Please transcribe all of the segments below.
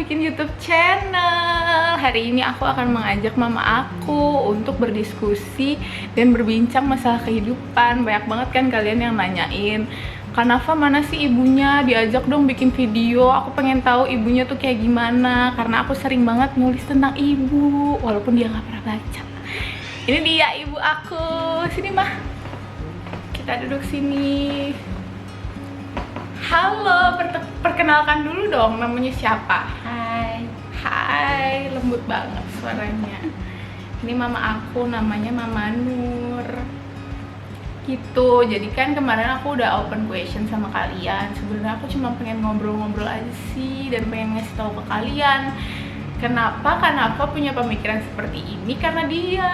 bikin YouTube channel. Hari ini aku akan mengajak mama aku untuk berdiskusi dan berbincang masalah kehidupan. Banyak banget kan kalian yang nanyain, Kak Nafa mana sih ibunya? Diajak dong bikin video. Aku pengen tahu ibunya tuh kayak gimana. Karena aku sering banget nulis tentang ibu, walaupun dia nggak pernah baca. Ini dia ibu aku. Sini mah. Kita duduk sini. Halo, perkenalkan dulu dong, namanya siapa? Hai, lembut banget suaranya. Ini mama aku, namanya Mama Nur. Gitu, jadi kan kemarin aku udah open question sama kalian. Sebenarnya aku cuma pengen ngobrol-ngobrol aja sih, dan pengen ngasih tahu ke kalian kenapa punya pemikiran seperti ini, karena dia.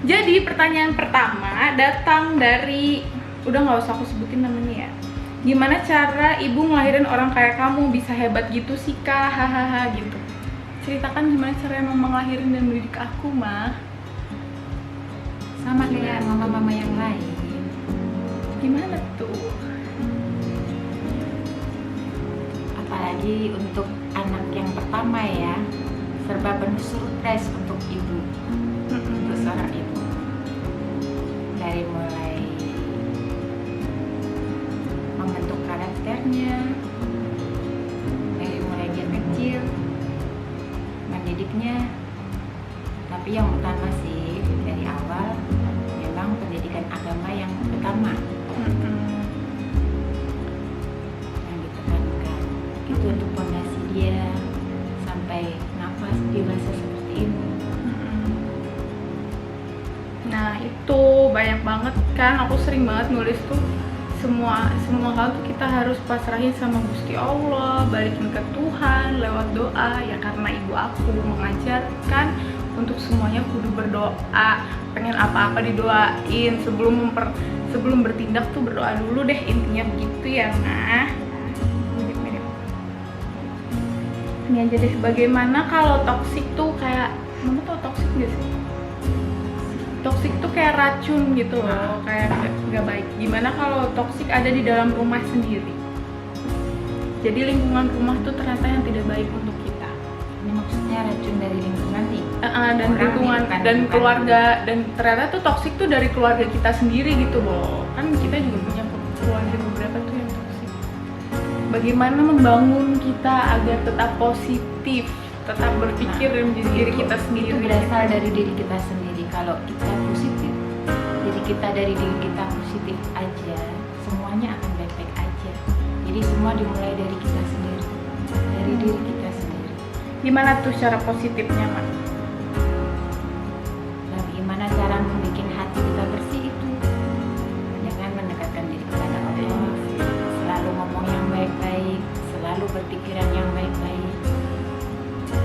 Jadi pertanyaan pertama datang dari, udah nggak usah aku sebutin namanya ya. Gimana cara ibu ngelahirin orang kayak kamu bisa hebat gitu sih kak, hahaha gitu. Ceritakan gimana cara emang ngelahirin dan mendidik aku mah. Sama kayak mama-mama yang lain. Gimana tuh? Apalagi untuk anak yang pertama ya, serba penuh surprise untuk ibu, untuk seorang ibu. Dari mulai membentuk karakternya, dari mulai dia kecil, mendidiknya. Tapi yang utama sih dari awal memang pendidikan agama yang utama yang ditekankan. Itu untuk fondasi dia sampai nafas dewasa seperti ini. Nah itu banyak banget kan, aku sering banget nulis tuh semua hal tuh kita harus pasrahin sama Gusti Allah, balikin ke Tuhan lewat doa ya, karena ibu aku mengajarkan untuk semuanya kudu berdoa. Pengen apa-apa didoain, sebelum bertindak tuh berdoa dulu deh, intinya begitu ya. Nah mirip-mirip ini aja deh. Bagaimana kalau toksik tuh kayak, mama tau toksik gak sih? Toksik tuh kayak racun gitu loh, kayak gak baik. Gimana kalau toksik ada di dalam rumah sendiri? Jadi lingkungan rumah tuh ternyata yang tidak baik untuk kita. Ini maksudnya racun dari lingkungan nih. Dan lingkungan dan keluarga, dan ternyata tuh toksik tuh dari keluarga kita sendiri gitu loh. Kan kita juga punya keluarga beberapa tuh yang toksik. Bagaimana membangun kita agar tetap positif, tetap berpikir dan menjadi diri kita sendiri. Itu berasal dari diri kita sendiri. Kalau kita positif, dari diri kita positif aja, semuanya akan baik-baik aja. Jadi semua dimulai dari kita sendiri, dari diri kita sendiri. Gimana tuh cara positifnya, Mak? Nah, gimana cara membuat hati kita bersih itu? Dengan mendekatkan diri kepada Allah, selalu ngomong yang baik-baik, selalu berpikiran yang baik-baik.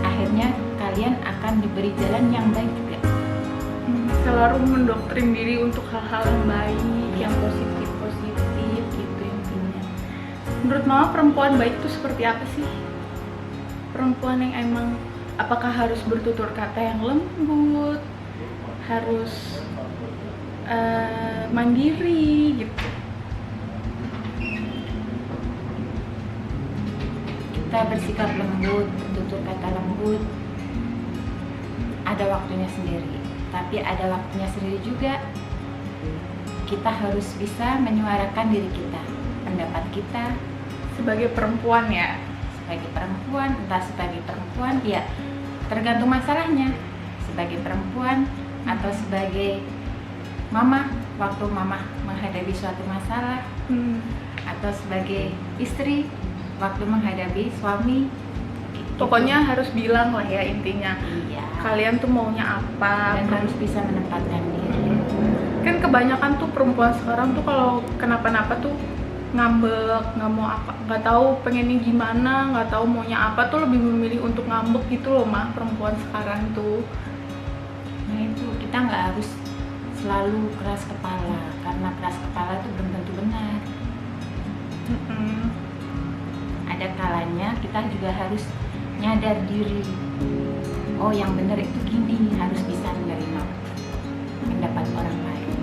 Akhirnya kalian akan diberi jalan yang baik juga. Selalu mendoktrin diri untuk hal-hal yang baik, yang positif gitu intinya. Menurut mama perempuan baik itu seperti apa sih? Perempuan yang emang, apakah harus bertutur kata yang lembut, harus mandiri gitu? Kita bersikap lembut, bertutur kata lembut, ada waktunya sendiri. Tapi ada waktunya sendiri juga. Kita harus bisa menyuarakan diri kita, pendapat kita Sebagai perempuan ya. Sebagai perempuan, entah sebagai perempuan, ya tergantung masalahnya. Sebagai perempuan atau sebagai mama, waktu mama menghadapi suatu masalah, atau sebagai istri waktu menghadapi suami. Pokoknya harus bilang lah ya intinya. Iya. Kalian tuh maunya apa, Dan harus bisa menempatkan diri. Kan kebanyakan tuh perempuan sekarang tuh kalau kenapa-napa tuh ngambek, nggak mau apa, nggak tahu pengennya gimana, nggak tahu maunya apa, tuh lebih memilih untuk ngambek gitu loh mah perempuan sekarang tuh. Nah itu kita nggak harus selalu keras kepala, karena keras kepala itu belum tentu benar. Ada kalanya kita juga harus nyadar diri. Oh yang benar itu gini, harus bisa menerima pendapat orang lain.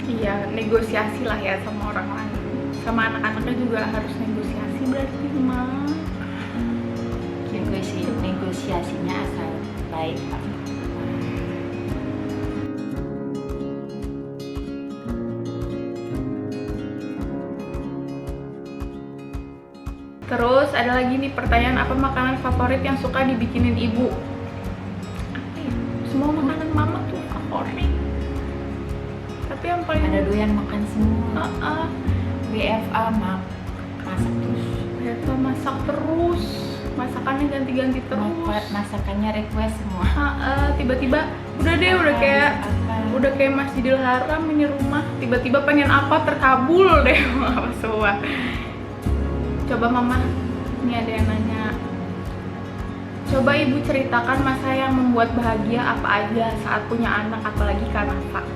Iya, negosiasi lah ya sama orang lain. Sama anak-anaknya juga harus negosiasi berarti mah. Gitu. baik orang tua. Terus ada lagi nih pertanyaan, apa makanan favorit yang suka dibikinin ibu? Apa ya? Semua makanan mama tuh favorit. Tapi yang paling Ada doyan makan semua. BFA Masak terus. BFA masak terus. Masakannya ganti-ganti terus. Masakannya request semua. Tiba-tiba udah kayak Masjidil Haram ini rumah. Tiba-tiba pengen apa terkabul deh apa semua. Coba mama, ini ada yang nanya. Coba ibu ceritakan masa yang membuat bahagia apa aja saat punya anak, apalagi Kanafa.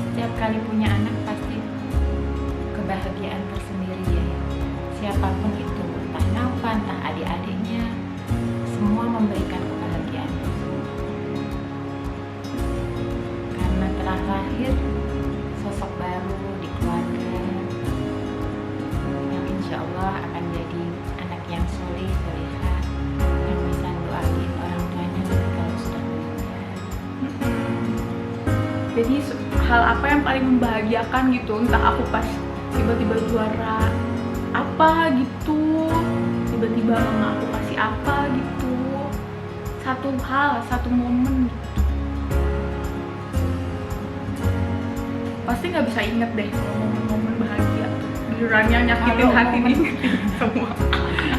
Setiap kali punya anak pasti kebahagiaan tersendiri ya. Siapapun itu, entah Nafa, entah adik-adiknya, semua memberikan kebahagiaan. Karena telah lahir sosok baru di keluarga yang insya Allah akan jadi anak yang soleh, solehah, yang bisa doain orang tuanya kalau sudah meninggal. Jadi hal apa yang paling membahagiakan gitu, entah aku pas tiba-tiba juara apa gitu, tiba-tiba mama aku kasih apa gitu, satu hal, satu momen gitu, pasti nggak bisa inget deh momen-momen bahagia. Gilirannya nyakitin hati diingetin semua.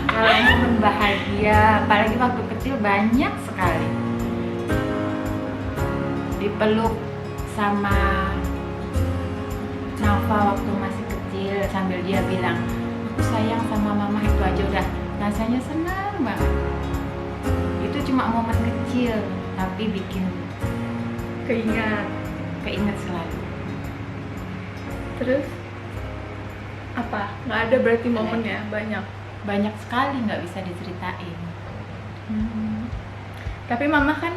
Kalau momen bahagia, apalagi waktu kecil banyak sekali. Dipeluk sama Nafa waktu masih kecil sambil dia bilang, aku sayang sama mama, itu aja udah rasanya senang banget. Itu cuma momen kecil tapi bikin keinget selalu. Terus apa? Nggak ada berarti momennya Banyak sekali, nggak bisa diceritain. Tapi mama kan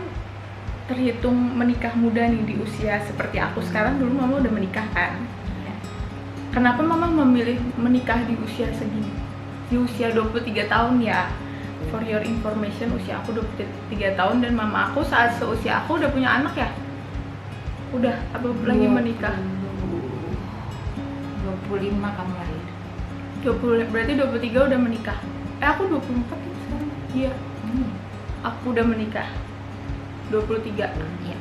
terhitung menikah muda nih di usia seperti aku sekarang. Dulu mama udah menikah kan? Ya. Kenapa mama memilih menikah di usia segini? Di usia 23 tahun ya. For your information, usia aku 23 tahun dan mama aku saat seusia aku udah punya anak ya? Udah, apa lagi menikah? 25 kamu lahir. 20, berarti 23 udah menikah. Aku 24 ya sekarang. Iya. Aku udah menikah. 23. Iya.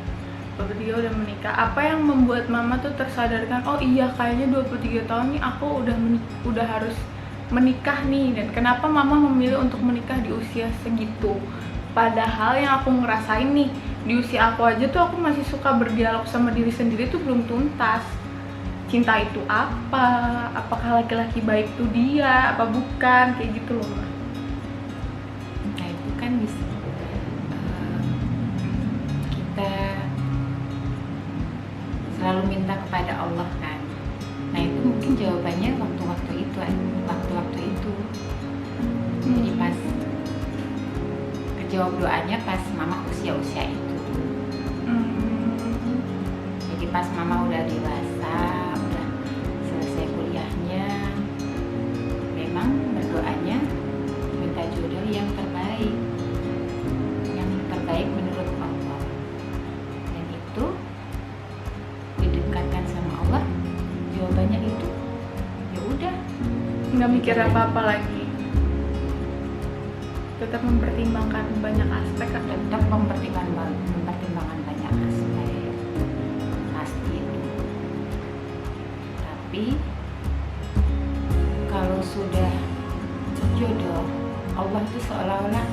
23 udah menikah. Apa yang membuat mama tuh tersadarkan, oh iya kayaknya 23 tahun nih aku udah harus menikah nih, dan kenapa mama memilih untuk menikah di usia segitu? Padahal yang aku ngerasain nih di usia aku aja tuh aku masih suka berdialog sama diri sendiri tuh belum tuntas. Cinta itu apa? Apakah laki-laki baik tuh dia? Apa bukan? Kayak gitu loh, Ma. Nah itu kan bisa kita selalu minta kepada Allah kan. Nah itu mungkin jawabannya waktu-waktu itu. Jadi pas kejawab doanya pas mama usia itu. Jadi pas mama udah dewasa, udah selesai kuliahnya, memang berdoanya minta jodoh yang terbaik menurut Allah. Dan itu didekatkan sama Allah, jawabannya itu ya udah, Nggak mikir apa-apa lagi. Tetap mempertimbangkan banyak aspek kan? tetap mempertimbangkan banyak aspek pasti itu. Tapi kalau sudah jodoh, Allah itu seolah-olah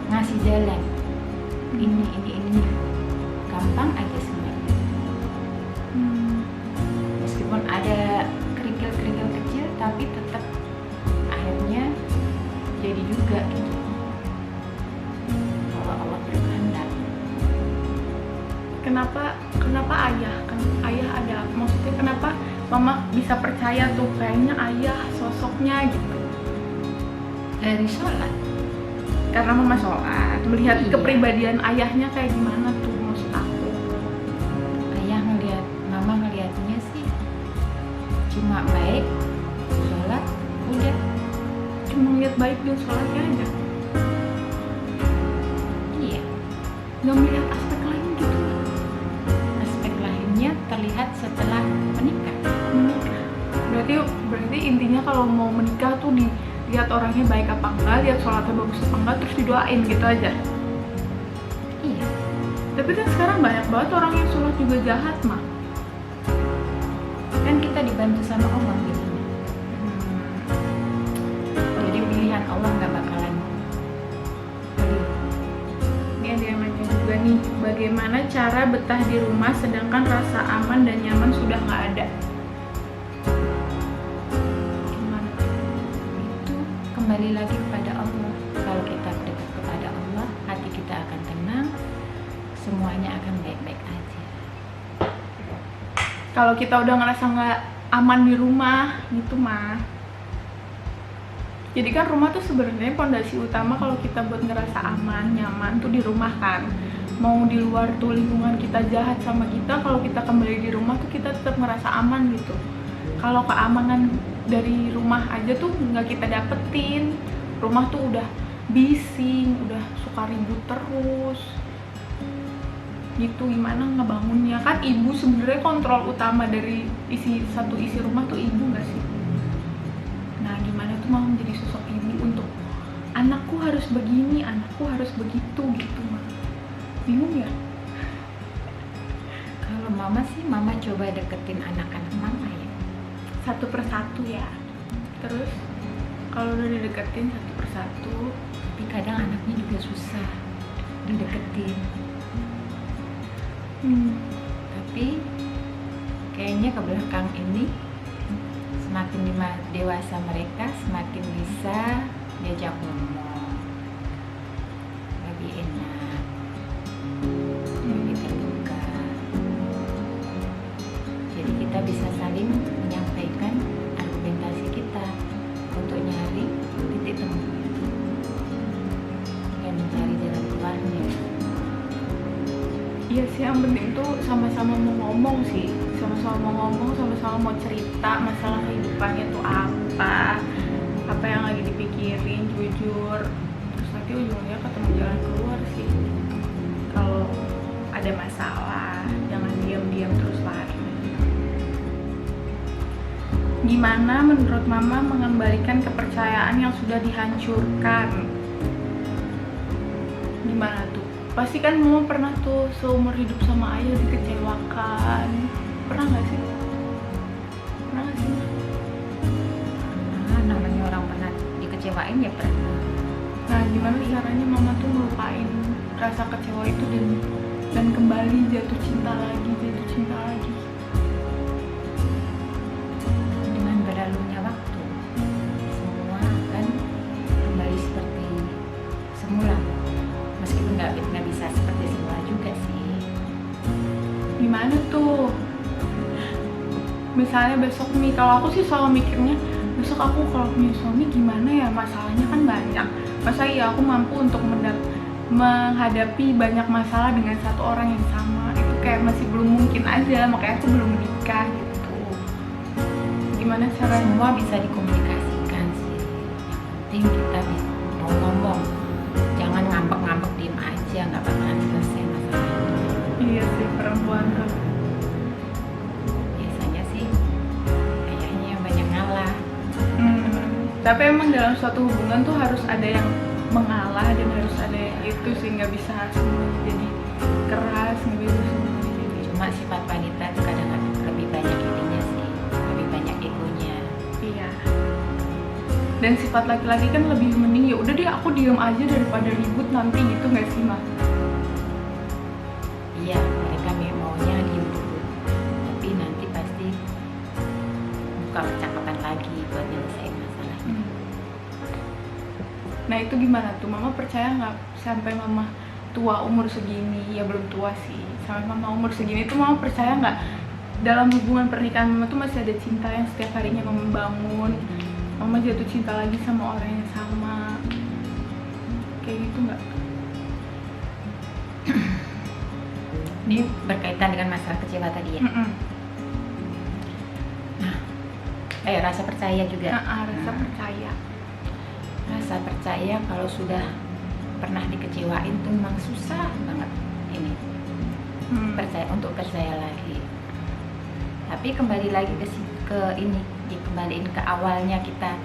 ngasih jalan, ini gampang aja semuanya. Meskipun ada kerikil-kerikil kecil tapi tetap akhirnya jadi juga gitu kalau Allah berkehendak. Kenapa ayah? Ayah ada apa? Maksudnya kenapa mama bisa percaya tuh kayaknya ayah sosoknya gitu? Dari sholat. Karena mama sholat, melihat Iya. kepribadian ayahnya kayak gimana tuh, maksud aku. Mama ngeliatnya sih cuma baik, sholat, udah. Cuma lihat baik dan sholatnya aja. nggak melihat aspek lain gitu. Aspek lainnya terlihat setelah menikah. Menikah berarti intinya kalau mau menikah tuh dilihat orangnya baik apa enggak, lihat sholatnya bagus apa enggak, terus didoain gitu aja. Iya. Tapi kan sekarang banyak banget orang yang sholat juga jahat mah. Kan kita dibantu sama Allah gitu. Jadi pilihan Allah nggak bakalan beli. Ini ada yang nanya juga nih, bagaimana cara betah di rumah sedangkan rasa aman dan nyaman sudah nggak ada? Gimana? Itu kembali lagi kepada Allah. Kalau kita dekat kepada Allah, hati kita akan tenang, semuanya akan baik-baik aja. Kalau kita udah ngerasa nggak aman di rumah gitu mah, jadi kan rumah tuh sebenarnya pondasi utama kalau kita buat ngerasa aman, nyaman tuh di rumah kan. Mau di luar tuh lingkungan kita jahat sama kita, kalau kita kembali di rumah tuh kita tetap ngerasa aman gitu. Kalau keamanan dari rumah aja tuh nggak kita dapetin, rumah tuh udah bising, udah suka ribut terus gitu. Gimana ngebangunnya? Kan ibu sebenarnya kontrol utama dari isi rumah tuh ibu nggak sih? Nah gimana tuh mau menjadi sosok ibu untuk anakku harus begini, anakku harus begitu gitu mah. Bingung ya? Kalau mama sih, mama coba deketin anak-anak mama ya. Satu persatu ya. Terus kalau udah dideketin satu persatu, Tapi kadang anaknya juga susah dideketin. Tapi kayaknya ke belakang ini semakin dewasa mereka, semakin bisa diajak ngomong, lebih enak, lebih terbuka. Jadi kita bisa saling menyampaikan argumentasi kita untuk nyari titik temu dan mencari jalan keluarnya. iya sih, yang penting tuh sama-sama mau ngomong sih, sama-sama mau ngomong, sama-sama mau cerita masalah kehidupannya tuh apa yang lagi dipikirin, jujur. Terus nanti ujungnya ketemu jalan keluar sih. Kalau ada masalah, jangan diam-diam terus lari. Gimana menurut mama mengembalikan kepercayaan yang sudah dihancurkan? Gimana tuh? Pasti kan mama pernah tuh seumur hidup sama ayah dikecewakan. Pernah nggak sih? Pernah nggak sih? Nah, namanya orang pernah dikecewain ya pernah. Nah, gimana caranya mama tuh melupain rasa kecewa itu dan kembali jatuh cinta lagi. Dengan berlalunya waktu, semua akan kembali seperti semula. Meskipun nggak bisa seperti semula juga sih. Gimana tuh? Misalnya besok nih, kalau aku sih selalu mikirnya besok aku kalau punya suami gimana ya, masalahnya kan banyak. Masa iya aku mampu untuk menghadapi banyak masalah dengan satu orang yang sama? Itu kayak masih belum mungkin aja, makanya aku belum menikah gitu. Gimana caranya? Semua bisa dikomunikasikan sih. Yang penting kita bisa mau ngomong, jangan ngambek-ngambek diem aja, nggak bakalan selesai masalahnya. Iya sih, perempuan tuh. Biasanya sih kayaknya yang banyak ngalah. Tapi emang dalam suatu hubungan tuh harus ada yang mengalah dan harus ada yang itu sih, nggak bisa semuanya jadi keras, nggak bisa semuanya jadi. Cuma sifat wanita tuh kadang-kadang lebih banyak ininya sih, lebih banyak egonya. Iya. Dan sifat laki-laki kan lebih mending ya udah deh aku diem aja daripada ribut nanti gitu, nggak sih mah? Iya, mereka maunya diem dulu, tapi nanti pasti buka percakapan lagi buat nyelesain masalahnya. Nah itu gimana tuh, mama percaya nggak sampai mama tua umur segini, ya belum tua sih, sampai mama umur segini tuh mama percaya nggak dalam hubungan pernikahan mama tuh masih ada cinta yang setiap harinya mama bangun, mama jatuh cinta lagi sama orang yang sama, kayak gitu nggak? Ini berkaitan dengan masalah kecewa tadi ya. Nah, rasa percaya juga. Rasa percaya. Rasa percaya kalau sudah pernah dikecewain tuh memang susah banget. ini percaya lagi. Tapi kembali lagi ke ini, dikembaliin ke awalnya kita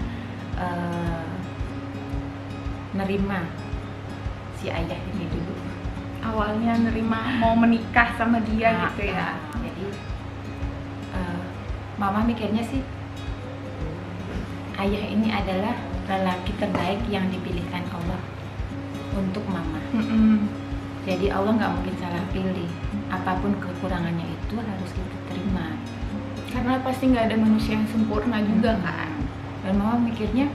nerima si ayah ini dulu. Awalnya nerima mau menikah sama dia gitu ya. Jadi mama mikirnya sih ayah ini adalah lelaki terbaik yang dipilihkan Allah untuk mama. Jadi Allah nggak mungkin salah pilih. Apapun kekurangannya itu harus kita terima. Karena pasti nggak ada manusia yang sempurna juga kan. Dan mama mikirnya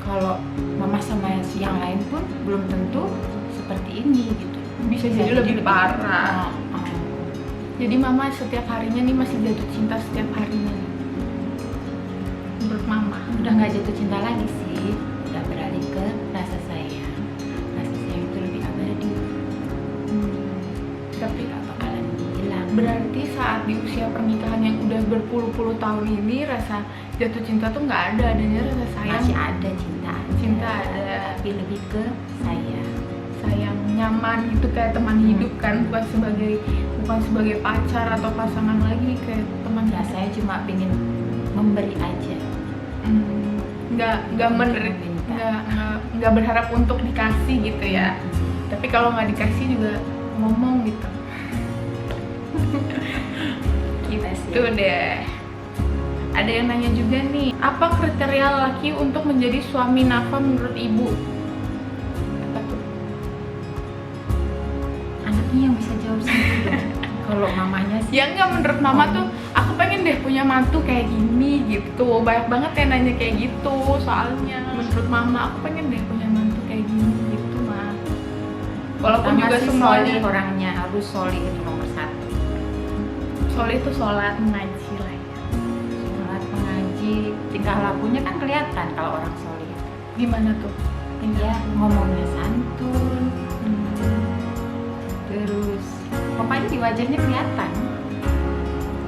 kalau mama sama si yang lain pun belum tentu seperti ini gitu. Bisa jadi lebih parah. Jadi mama setiap harinya nih masih jatuh cinta setiap harinya nih. Menurut mama Udah nggak jatuh cinta lagi sih, udah beralih ke rasa sayang. Rasa sayang itu lebih abadi. Tapi Gak bakalan hilang. berarti saat di usia pernikahan yang udah berpuluh-puluh tahun ini rasa jatuh cinta tuh nggak ada, adanya rasa sayang. Masih ada cinta, Cinta ada. tapi lebih ke sayang. Sayang nyaman gitu kayak teman hidup kan, bukan sebagai pacar atau pasangan lagi, kayak teman hidup. Rasanya cuma pengen memberi aja. Nggak berharap untuk dikasih gitu ya. Tapi kalau nggak dikasih juga ngomong gitu. Gitu deh. Ada yang nanya juga nih, apa kriteria laki untuk menjadi suami Nafa menurut ibu? Apa tuh? Anaknya yang bisa jawab sendiri. Kalau mamanya sih Ya nggak, menurut mama tuh aku pengen deh punya mantu kayak gini gitu. Banyak banget yang nanya kayak gitu soalnya. Menurut mama aku pengen deh punya mantu kayak gini gitu mah. Walaupun juga semuanya solih orangnya harus solih itu nomor satu. soleh itu sholat mengaji lah ya. Sholat, mengaji, tingkah lakunya kan kelihatan kalau orang solih. Gimana tuh? Dia ngomongnya santun, terus pokoknya di wajahnya kelihatan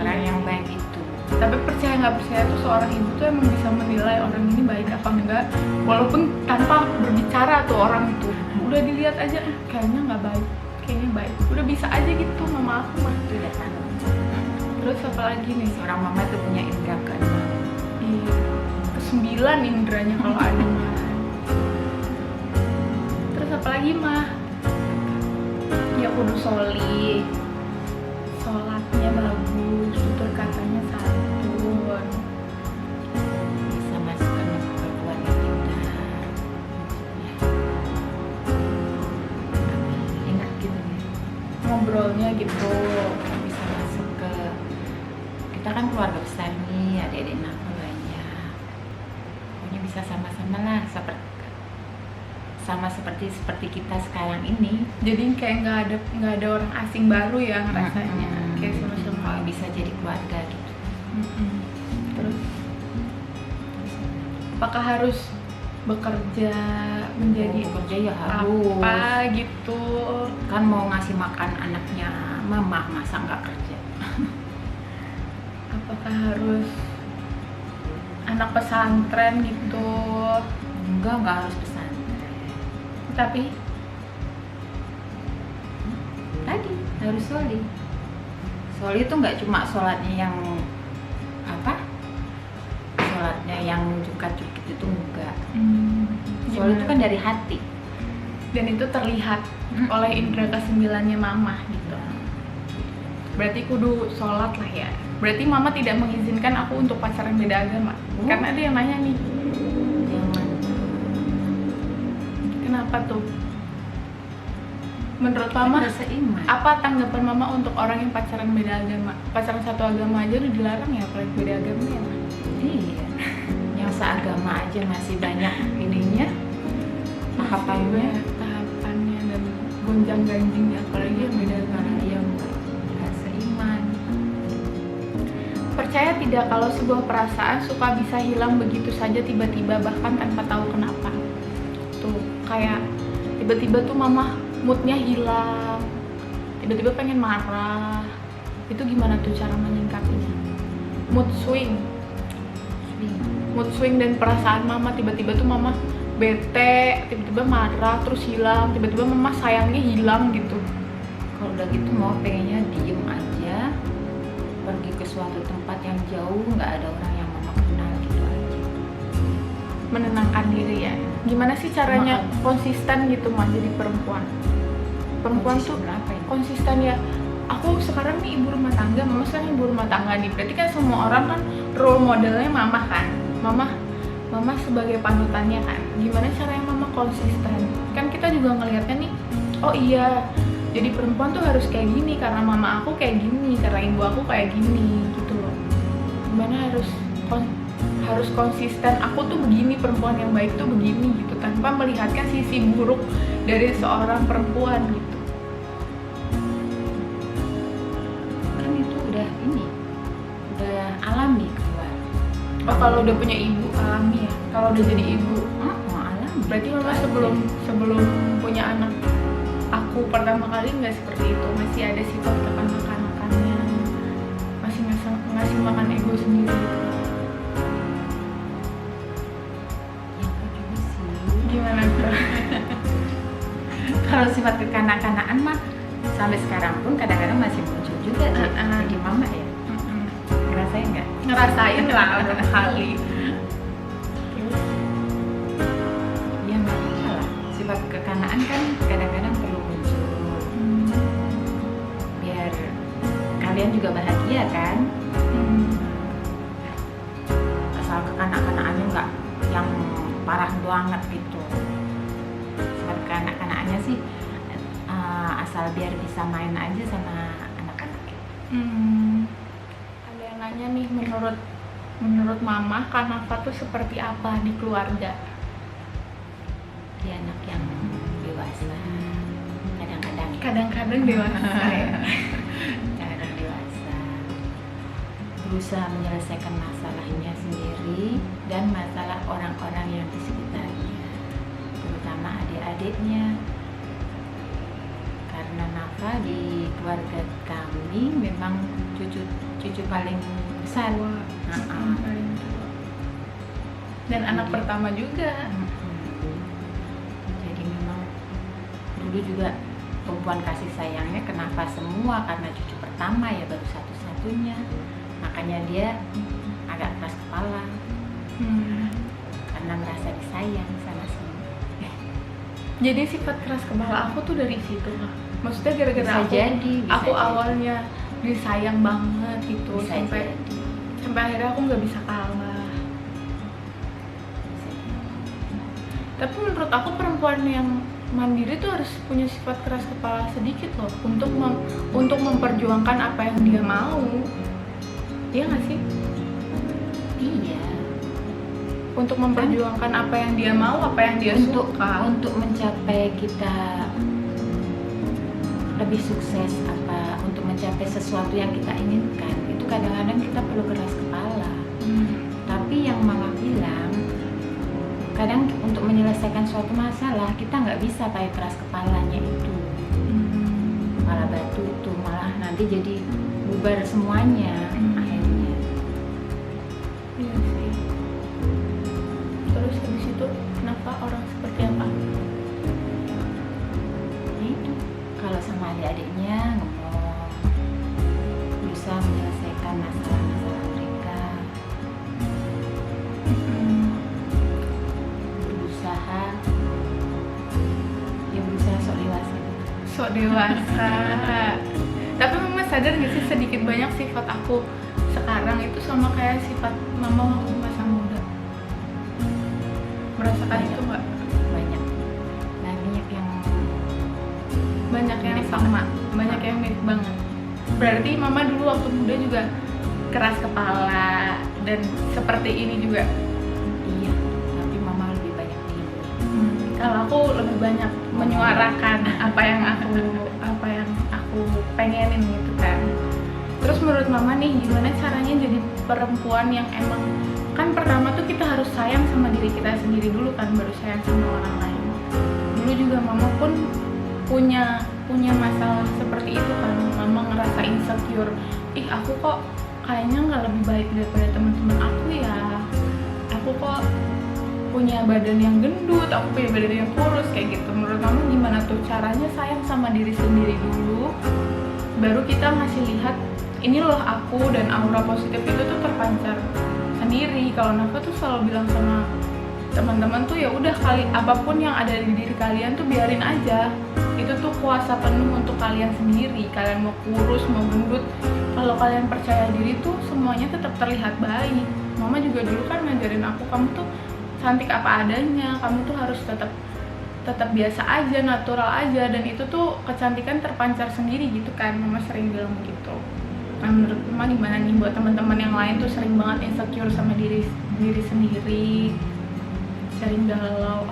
orang yang baik itu. Tapi percaya nggak percaya tuh seorang ibu tuh emang bisa menilai orang ini baik apa enggak, walaupun tanpa berbicara tuh orang itu udah dilihat aja kayaknya nggak baik, kayaknya baik, udah bisa aja gitu mama aku mah. Itu udah tahu. Terus apa lagi nih? Seorang mama itu punya indera keenam. Iya, ke-9 inderanya kalau ada mah. Terus apa lagi mah? Ya kudu solih, sholatnya bagus, tutur katanya santun, Bisa masuk ke keluarga kita. Enak gitu ya. ngobrolnya gitu. Bisa masuk ke, kita kan keluarga besar nih, adik-adik Nafa banyak. Pokoknya bisa sama-sama lah seperti kita sekarang ini. Jadi kayak nggak ada orang asing baru ya rasanya, kayak sama-sama bisa jadi keluarga gitu. Terus apakah harus bekerja menjadi Bekerja ya harus. apa gitu? Kan mau ngasih makan anaknya mama, masa nggak kerja? Apakah harus anak pesantren gitu? Enggak harus pesantren. Tapi Tadi harus sholih. Sholih itu nggak cuma sholatnya yang apa? Sholatnya yang cukit-cukit itu enggak. Sholih itu kan dari hati. dan itu terlihat oleh indera ke-9-nya mama gitu. Berarti kudu sholat lah ya. Berarti mama tidak mengizinkan aku untuk pacaran beda agama. Karena ada yang nanya nih, Jangan. kenapa tuh? Menurut mama, Kan seiman. apa tanggapan mama untuk orang yang pacaran beda agama? Pacaran satu agama aja udah dilarang ya, apalagi beda agama ya, Ma? Iya. Yang seagama aja masih banyak ininya. Tahapannya. Tahapannya dan gonjang-ganjingnya, apalagi yang beda agama. Yang nggak seiman. Percaya tidak kalau sebuah perasaan suka bisa hilang begitu saja tiba-tiba, bahkan tanpa tahu kenapa? Tuh, kayak tiba-tiba tuh mama moodnya hilang, tiba-tiba pengen marah. Itu gimana tuh cara menyingkapinya? Mood swing dan perasaan mama, tiba-tiba tuh mama bete, tiba-tiba marah, terus hilang, tiba-tiba mama sayangnya hilang gitu. Kalau udah gitu mau pengennya diem aja, pergi ke suatu tempat yang jauh, nggak ada orang yang mama kenal gitu aja. Menenangkan diri ya. Gimana sih caranya konsisten gitu mah jadi perempuan? Perempuan tuh Konsisten apa ini? konsisten ya. Aku sekarang nih ibu rumah tangga, mama sekarang ibu rumah tangga nih. Berarti kan semua orang kan role modelnya mama kan. Mama sebagai panutannya kan. Gimana caranya mama konsisten? Kan kita juga ngelihatnya nih, oh iya, jadi perempuan tuh harus kayak gini karena mama aku kayak gini, karena ibu aku kayak gini gitu loh. Gimana harus konsisten, aku tuh begini, perempuan yang baik tuh begini gitu, tanpa melihatkan sisi buruk dari seorang perempuan gitu. Kan itu udah alami keluar. Oh, kalau udah punya ibu alami ya. Kalau udah jadi ibu, Mau alami. berarti mama Itu sebelum punya anak, aku pertama kali nggak seperti itu, masih ada sifat kekanak-kanakannya, masih ngasih makan ego sendiri gitu. Ya aku juga sih. Gimana tuh? Kalau sifat kekanak-kanakan mah sampai sekarang pun kadang-kadang masih muncul juga jadi mama ya. Ngerasain nggak? Ngerasain lah udah kali. Ya nggak apa-apa lah. Sifat kekanakan kan kadang-kadang perlu muncul biar kalian juga bahagia kan. Asal kekanak-kanakannya nggak yang parah banget gitu. Sifat kekanak-kanakannya sih asal biar bisa main aja sama anak-anak. Ada yang nanya nih, menurut mama Kak Nafa tuh seperti apa di keluarga? Dia anak yang dewasa, Kadang-kadang dewasa ya. kadang dewasa, berusaha menyelesaikan masalahnya sendiri dan masalah orang-orang yang di sekitarnya, terutama adik-adiknya. Karena Nafa di keluarga kami memang cucu paling besar. Dan anak pertama juga. Jadi memang dulu juga tumpuan kasih sayangnya ke Nafa semua karena cucu pertama ya, baru satu-satunya. Makanya dia agak keras kepala karena merasa disayang sama semua. Jadi sifat keras kepala aku tuh dari situ lah. Maksudnya gara-gara Bisa aku jadi. awalnya disayang banget gitu, Bisa sampai jadi. akhirnya aku nggak bisa kalah. Bisa jadi. Tapi menurut aku perempuan yang mandiri tuh harus punya sifat keras kepala sedikit loh, untuk memperjuangkan apa yang dia mau. Iya nggak sih? Iya. Untuk memperjuangkan apa yang dia mau, apa yang dia suka. Untuk mencapai kita lebih sukses, untuk mencapai sesuatu yang kita inginkan, itu kadang-kadang kita perlu keras kepala. Tapi yang mama bilang, kadang untuk menyelesaikan suatu masalah kita nggak bisa pakai keras kepalanya itu. Kepala batu itu malah nanti jadi bubar semuanya akhirnya. Iya sih. Terus habis itu kenapa orang seperti apa? Ya itu, kalau sama adik-adiknya ngomong, berusaha menyelesaikan masalah-masalah mereka, berusaha sok dewasa. Tapi mama sadar nggak sih sedikit banyak sifat aku sekarang itu sama kayak sifat mama waktu masa muda? Merasakan itu nggak? Banyak yang sama, banyak yang mirip banget. Berarti mama dulu waktu muda juga keras kepala dan seperti ini juga. Iya, tapi mama lebih banyak ini. Kalau aku lebih banyak menyuarakan apa yang aku pengenin gitu kan. Terus menurut mama nih, gimana caranya jadi perempuan yang emang, kan pertama tuh kita harus sayang sama diri kita sendiri dulu kan, baru sayang sama orang lain. Dulu juga mama pun punya masalah seperti itu kan. Mama ngerasa insecure, aku kok kayaknya nggak lebih baik daripada teman-teman aku ya, aku kok punya badan yang gendut, aku punya badan yang kurus kayak gitu. Menurut kamu gimana tuh caranya sayang sama diri sendiri dulu, baru kita ngasih lihat ini loh aku, dan aura positif itu tuh terpancar sendiri. Kalau Nafa tuh selalu bilang sama teman-teman tuh ya udah, kali apapun yang ada di diri kalian tuh biarin aja, itu tuh kuasa penuh untuk kalian sendiri. Kalian mau kurus mau gendut, kalau kalian percaya diri tuh semuanya tetap terlihat baik. Mama juga dulu kan ngajarin aku, kamu tuh cantik apa adanya, kamu tuh harus tetap biasa aja, natural aja, dan itu tuh kecantikan terpancar sendiri gitu kan. Mama sering bilang gitu. Nah, menurut Mama gimana nih buat teman-teman yang lain tuh sering banget insecure sama diri sendiri, sering galau,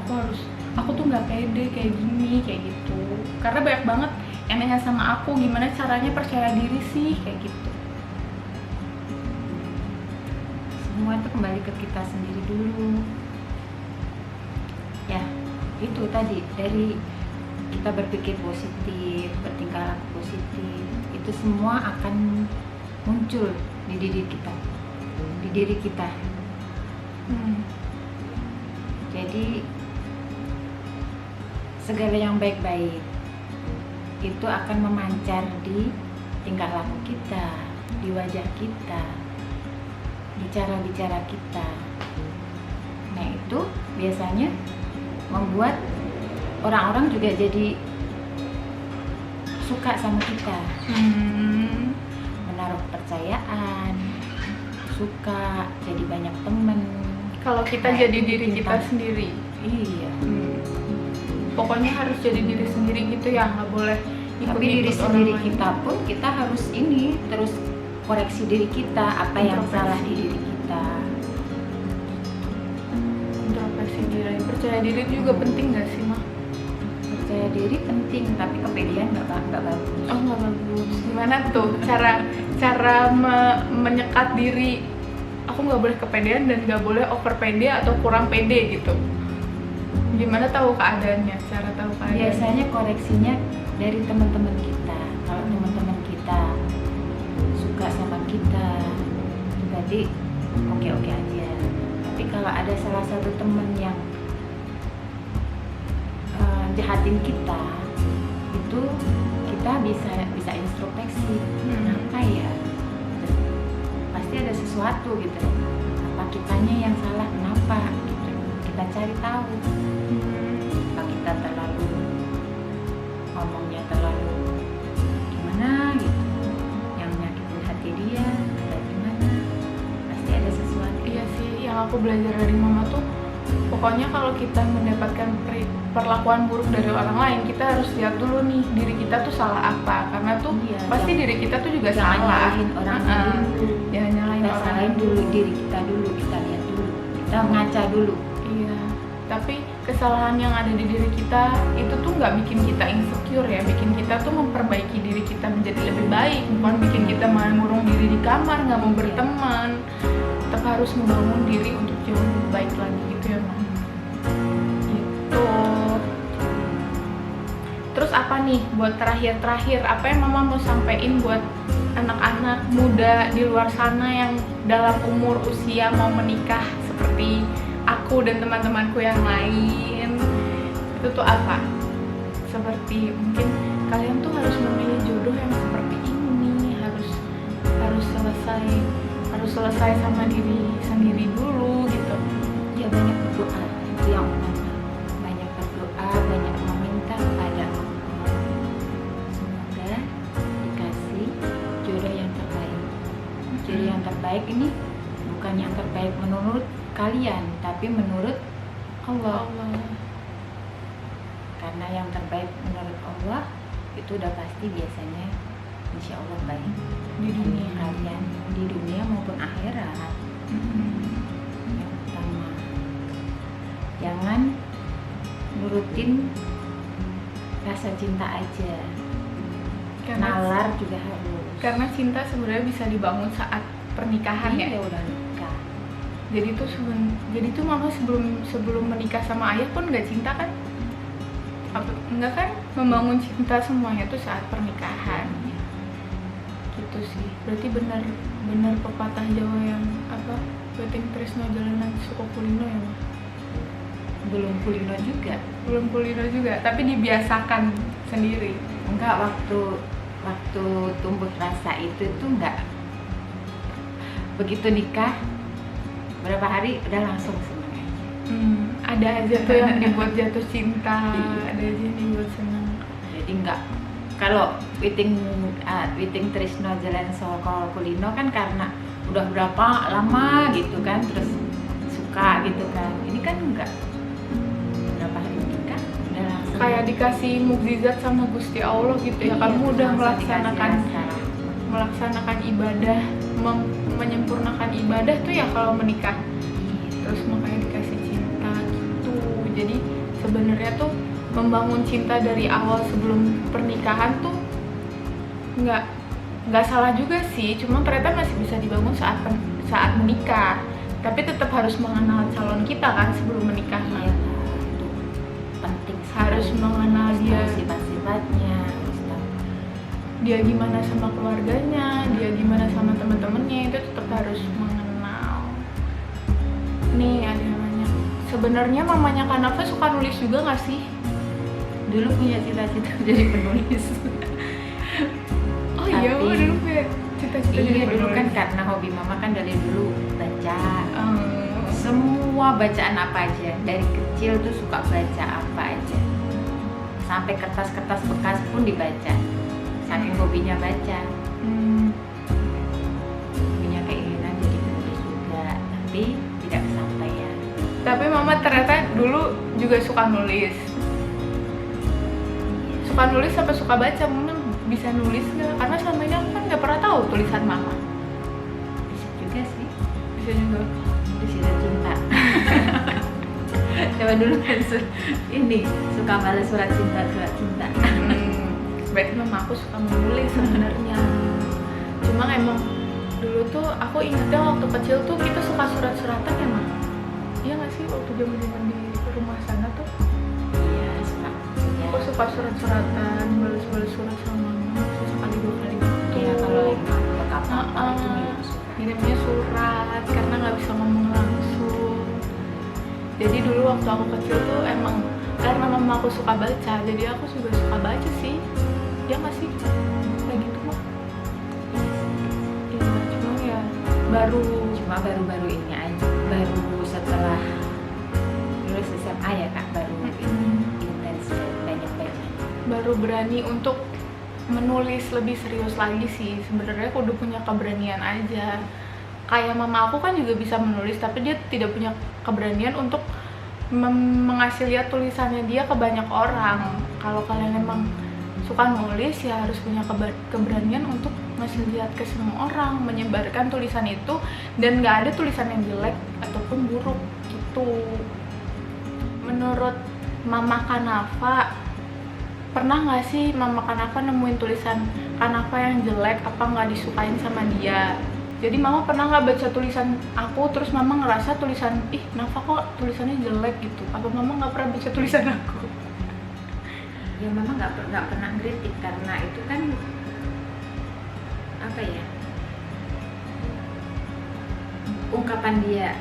aku tuh nggak pede kayak gini kayak gitu, karena banyak banget yang nanya sama aku gimana caranya percaya diri sih kayak gitu. Semua itu kembali ke kita sendiri dulu ya. Itu tadi, dari kita berpikir positif, bertingkah laku positif, itu semua akan muncul di diri kita. Jadi segala yang baik-baik itu akan memancar di tingkah laku kita, di wajah kita, di cara bicara kita. Nah, itu biasanya membuat orang-orang juga jadi suka sama kita, menaruh kepercayaan, suka, jadi banyak temen. Kalau kita Nah, jadi diri kita sendiri, iya. Pokoknya harus jadi diri sendiri gitu ya, nggak boleh Tapi diri sendiri kita pun kita harus terus koreksi diri kita, apa yang salah di diri kita. Introspeksi diri, percaya diri itu juga penting nggak sih, Ma? Percaya diri penting, tapi kepedean nggak bagus. Oh, nggak bagus. Gimana tuh cara menyekat diri? Aku nggak boleh kepedean dan nggak boleh over pede atau kurang pede gitu. Gimana tahu keadaannya? Cara tahu keadaannya? Biasanya koreksinya dari teman-teman kita. Kalau teman-teman kita suka sama kita, itu berarti oke-oke aja. Tapi kalau ada salah satu teman yang jahatin kita, itu kita bisa introspeksi. Kenapa ya? Pasti ada sesuatu gitu. Apa kitanya yang salah? Kenapa? Gitu. Kita cari tahu. Apa kita terlalu ngomongnya terlalu gimana gitu, yang nyakitin hati dia, atau gimana? Pasti ada sesuatu. Iya sih, yang aku belajar dari Mama tuh, pokoknya kalau kita mendapatkan perlakuan buruk dari orang lain, kita harus lihat dulu nih diri kita tuh salah apa, karena tuh pasti diri kita tuh juga jangan salah. nyalahin orang lain dulu. Jangan nyalahin Kita orang salahin lain dulu diri kita dulu, kita lihat dulu, kita ngaca dulu. Iya, tapi kesalahan yang ada di diri kita itu tuh nggak bikin kita insecure ya, bikin kita tuh memperbaiki diri kita menjadi lebih baik, bukan bikin kita malah ngurung diri di kamar, nggak mau berteman. Tetap harus membangun diri untuk jauh lebih baik lagi gitu ya, Mam. Gitu. Terus apa nih buat terakhir apa yang Mama mau sampein buat anak-anak muda di luar sana yang dalam umur usia mau menikah seperti aku dan teman-temanku yang lain? Itu tuh apa? Seperti mungkin kalian tuh harus memilih jodoh yang seperti ini, harus selesai sama diri sendiri dulu gitu. Ya, banyak berdoa, itu yang utama. Banyak berdoa, banyak meminta kepada Allah. Semoga dikasih jodoh yang terbaik. Jodoh yang terbaik ini bukan yang terbaik menurut kalian, tapi menurut Allah. Karena yang terbaik menurut Allah itu udah pasti biasanya insya Allah baik Di dunia kalian, di dunia maupun akhirat. Yang pertama, jangan nurutin rasa cinta aja, nalar juga harus. Karena cinta sebenarnya bisa dibangun saat pernikahan ya. Udah nikah. Jadi tuh Mama sebelum menikah sama ayah pun nggak cinta kan? Enggak kan? Membangun cinta semuanya tuh saat pernikahan. Gitu sih. Berarti benar pepatah Jawa yang apa? Beting tresno jalanan suku kulino ya, Ma? belum kulino juga. Belum kulino juga, tapi dibiasakan sendiri. Enggak, waktu tumbuh rasa itu tuh enggak. Begitu nikah berapa hari udah langsung seneng aja. Ada aja tuh yang dibuat jatuh cinta, ada aja yang dibuat senang. Jadi enggak, kalau Witing Trisno Jalan Soko Kulino kan karena udah berapa lama gitu kan, terus suka gitu kan. Ini kan enggak, berapa hari nikah udah langsung Kayak dikasih mukjizat sama Gusti Allah gitu ya. Iya, Kamu udah langsung melaksanakan ibadah, menyempurnakan ibadah tuh ya kalau menikah. Terus makanya dikasih cinta gitu. Jadi sebenarnya tuh membangun cinta dari awal sebelum pernikahan tuh nggak salah juga sih, cuma ternyata masih bisa dibangun saat menikah. Tapi tetap harus mengenal calon kita kan sebelum menikah. Iya, itu penting sih. Harus mengenal dia, sifat-sifatnya, dia gimana sama keluarganya, dia gimana sama teman-temannya, itu tetap harus mengenal. Nih ada yang nanya, sebenarnya mamanya Kanafa suka nulis juga nggak sih? Dulu punya cita-cita jadi penulis. Oh iya, Tapi- dulu punya cita-cita jadi Iya, dulu penulis. kan karena hobi mama kan dari dulu baca. Hmm. Semua bacaan apa aja, dari kecil tuh suka baca apa aja. Sampai kertas-kertas bekas pun dibaca. Saking hobinya baca. Punya keinginan jadi penulis juga, tapi tidak kesampaian. Tapi mama ternyata dulu juga suka nulis. Suka nulis apa suka baca? Mama bisa nulis nggak? Karena selama ini aku kan nggak pernah tahu tulisan mama. Bisa juga sih, Bisa juga. di sini cinta. Coba dulu kan ini suka balas surat cinta. Berarti mama aku suka menulis sebenarnya. Cuma emang dulu tuh aku ingetnya waktu kecil tuh kita suka surat-suratan ya mama. Iya nggak sih waktu zaman-zaman di rumah sana tuh? Iya, suka. Aku suka surat-suratan, balas-balas surat sama mama sekali dua kali gitu. Iya, kalau lagi ngambek apa-apa itu ngirim surat. Ngirimnya surat karena nggak bisa ngomong langsung. Jadi dulu waktu aku kecil tuh emang karena mama aku suka baca, jadi aku juga suka baca sih. Ya nggak sih? Kayak gitu mah. Iya, cuma ya Cuma baru-baru ini aja, baru setelah lulus SMA ya kak, baru intens banyak-banyak. baru berani untuk menulis lebih serius lagi sih. Sebenarnya aku udah punya keberanian aja. Kayak mama aku kan juga bisa menulis, tapi dia tidak punya keberanian untuk mengasih lihat tulisannya dia ke banyak orang. Kalau kalian emang suka nulis ya harus punya keberanian untuk ngasih lihat ke semua orang, menyebarkan tulisan itu, dan nggak ada tulisan yang jelek ataupun buruk gitu. Menurut Mama Kanafa, pernah nggak sih Mama Kanafa nemuin tulisan Kanafa yang jelek, apa nggak disukain sama dia? Jadi Mama pernah nggak baca tulisan aku terus Mama ngerasa tulisan Nafa kok tulisannya jelek gitu? Apa Mama nggak pernah baca tulisan aku? Ya mama nggak pernah ngeritik karena itu kan apa ya, ungkapan dia,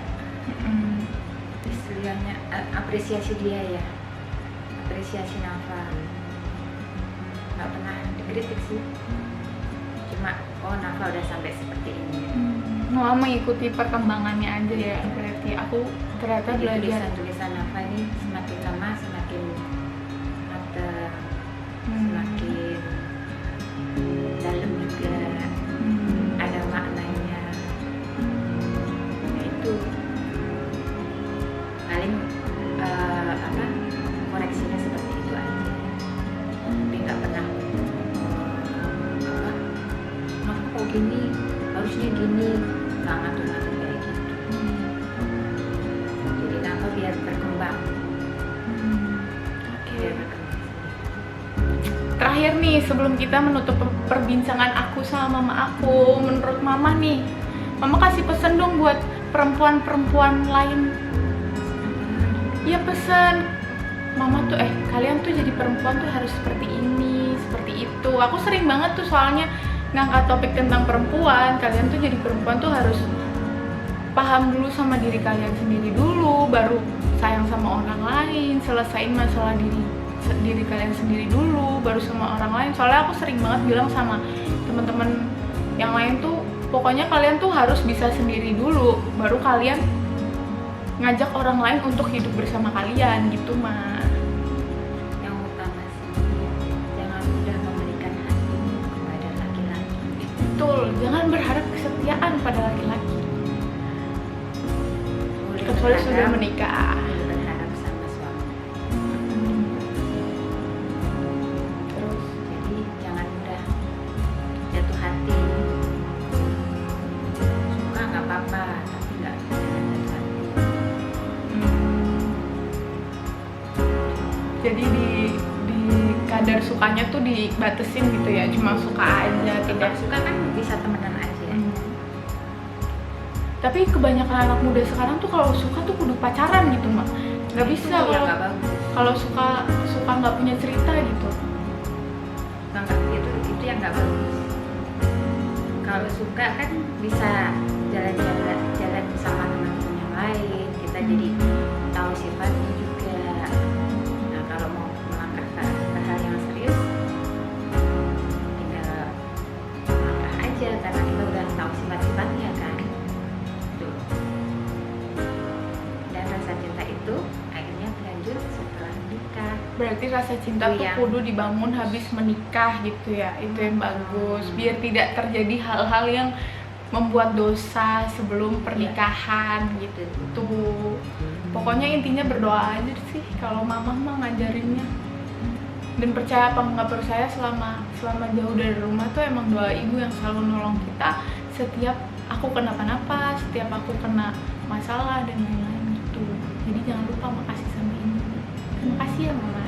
istilahnya apresiasi dia ya, apresiasi Nafa. Nggak pernah dikritik sih, cuma oh Nafa udah sampai seperti ini. Mama mengikuti perkembangannya aja ya, berarti aku ternyata Jadi belajar. tulisan Nafa ini semakin lama semakin matang, semakin dalam juga, ada maknanya. Nah itu paling koreksinya seperti itu aja, tapi nggak pernah Nafa kok gini, harusnya gini, nggak ngatur-ngatur kayak gitu. Jadi Nafa biar berkembang. Oke. Terakhir nih sebelum kita menutup perbincangan aku sama mama aku, menurut mama nih, mama kasih pesan dong buat perempuan-perempuan lain. Ya pesan, mama tuh kalian tuh jadi perempuan tuh harus seperti ini, seperti itu. Aku sering banget tuh soalnya ngangkat topik tentang perempuan. Kalian tuh jadi perempuan tuh harus paham dulu sama diri kalian sendiri dulu, baru sayang sama orang lain. lain, selesain masalah diri kalian sendiri dulu, baru sama orang lain. Soalnya aku sering banget bilang sama teman-teman yang lain tuh, pokoknya kalian tuh harus bisa sendiri dulu, baru kalian ngajak orang lain untuk hidup bersama kalian gitu mah. Yang utama sih, jangan mudah memberikan hatimu kepada laki-laki. Betul, jangan berharap kesetiaan pada laki-laki kecuali sudah menikah. Berharap sama suami. Terus Jadi jangan mudah jatuh hati. Suka nggak apa-apa, tapi nggak jangan jatuh hati. jadi di kadar sukanya tuh dibatasin gitu ya, cuma suka aja, Tidak tidak suka kan bisa temenan aja. Tapi kebanyakan anak muda sekarang tuh kalau suka tuh kudu pacaran gitu mak, nggak bisa Itu ya kalau nggak bagus. kalau suka nggak punya cerita gitu. Nggak, itu yang nggak bagus. Kalau suka kan bisa jalan bersama teman-teman yang lain, kita jadi tahu sifatnya juga. Nah kalau mau melangkah ke hal yang serius, tinggal melangkah aja karena kita udah tahu sifat-sifatnya kan. Tuh. Dan rasa cinta itu akhirnya berlanjut setelah menikah. Berarti rasa cinta tuh Iya. kudu dibangun habis menikah gitu ya, itu yang bagus, biar tidak terjadi hal-hal yang membuat dosa sebelum pernikahan gitu. Pokoknya intinya berdoa aja sih kalau mama mah ngajarinnya. Dan percaya apa nggak percaya, selama jauh dari rumah tuh emang doa ibu yang selalu nolong kita setiap aku kenapa-napa, setiap aku kena masalah dan lain-lain gitu. Jadi jangan lupa makasih sama ibu. Terima kasih ya mama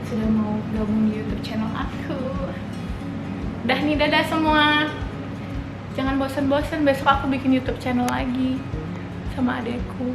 sudah mau gabung di YouTube channel aku. Dah nih, dadah semua. Jangan bosan-bosan, besok aku bikin YouTube channel lagi sama adekku.